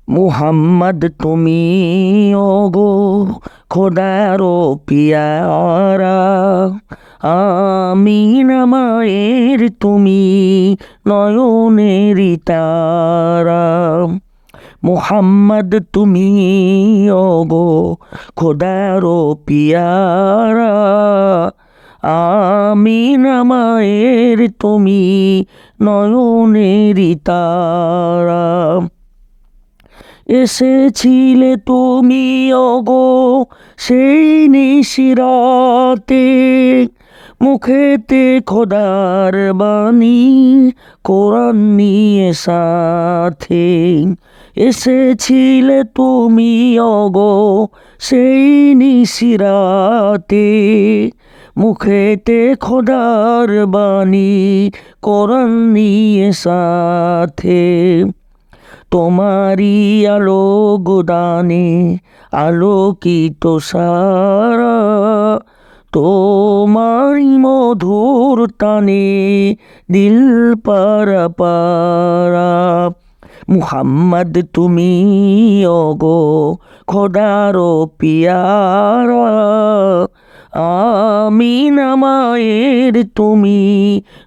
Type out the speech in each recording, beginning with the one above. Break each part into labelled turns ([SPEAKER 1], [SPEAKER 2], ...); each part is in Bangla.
[SPEAKER 1] মুহাম্মদ তুমি ওগো খোদারো পিয়ারা, আমিনা মায়ের তুমি নয়নেরি তারা। মুহাম্মদ তুমি ওগো খোদারো পিয়ারা, আমিনা মায়ের তুমি নয়নেরি তারা। এসেছিলে তুমি ওগো সেই নিশিরাতে, মুখেতে খোদার বাণী কোরআন নিয়ে সাথে। এসেছিলে তুমি ওগো সেই নিশিরাতে, মুখেতে খোদার বাণী কোরআন নিয়ে সাথে। তোমারি আলো গোদানে আলোকিত সারা, তোমারি মধুর টানে দিল পারা পারা। মুহাম্মদ তুমি ওগো খোদারো পিয়ারা, আমিনা মায়ের তুমি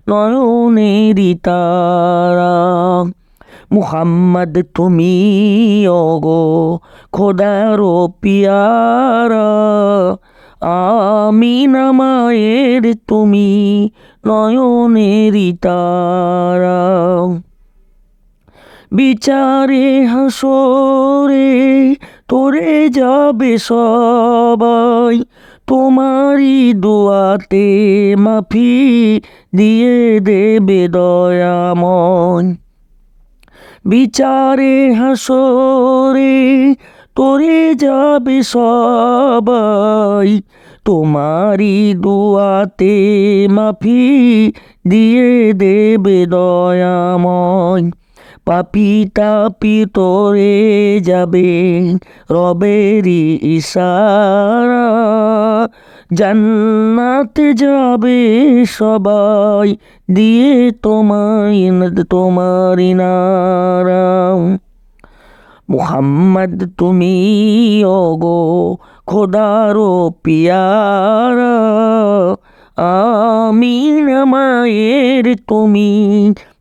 [SPEAKER 1] নয়নেরি তারা। মুহাম্মদ তুমি ওগো খোদারো পিয়ারা, আমিনা মায়ের তুমি নয়নেরি তারা। বিচারে হাসরে তোরে যাবে সবাই, তোমারি দোয়াতে মাফি দিয়ে দেবে দয়াময়। বিচারে হাসরে তোরে যাবে সবাই, তোমারি দুয়াতে মাফি দিয়ে দেবে দয়াময়। পাপি তাপি তোরে যাবে রবেরি ইশারা, জান্নাতে যাবে সবাই দিয়ে তোমারি নারা। মুহাম্মদ তুমি ওগো খোদারো পিয়ারা, আমিনা মায়ের তুমি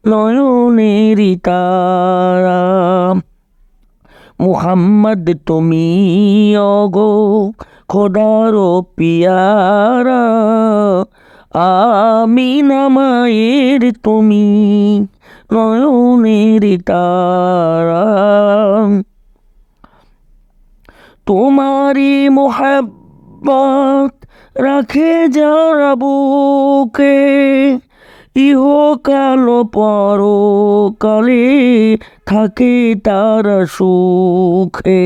[SPEAKER 1] নয়নেরি তারা। মুহাম্মদ তুমি ওগো খোদারো পিয়ারা, আমিনা মায়ের তুমি নয়নেরি তারা। তোমারি মোহাব্বত রাখে যারা বুকে, ইহকাল পরকালে থাকে তারা সুখে।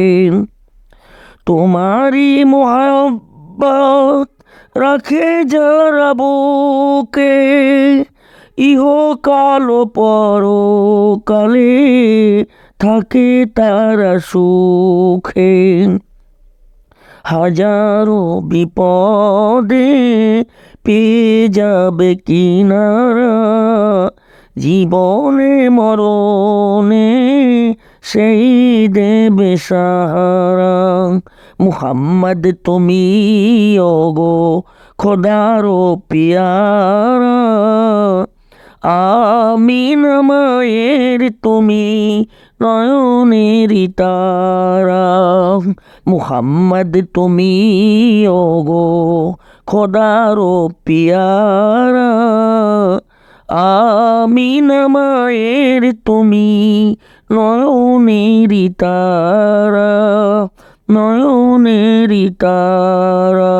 [SPEAKER 1] তোমারি মোহাব্বত রাখে যারা বুকে, ইহকাল পরকালে থাকে তারা সুখে। হাজারো বিপদে পেয়ে যাবে কিনারা, জীবনে মরণে সেই দেবে সাহারা। মুহাম্মদ তুমি ওগো খোদারো পিয়ারা, আমিনা মায়ের তুমি নয়নেরি তারা। মুহাম্মদ তুমি ওগো খোদারো পিয়ারা, আমিনা মায়ের তুমি নয়নেরি তারা, নয়নেরি তারা।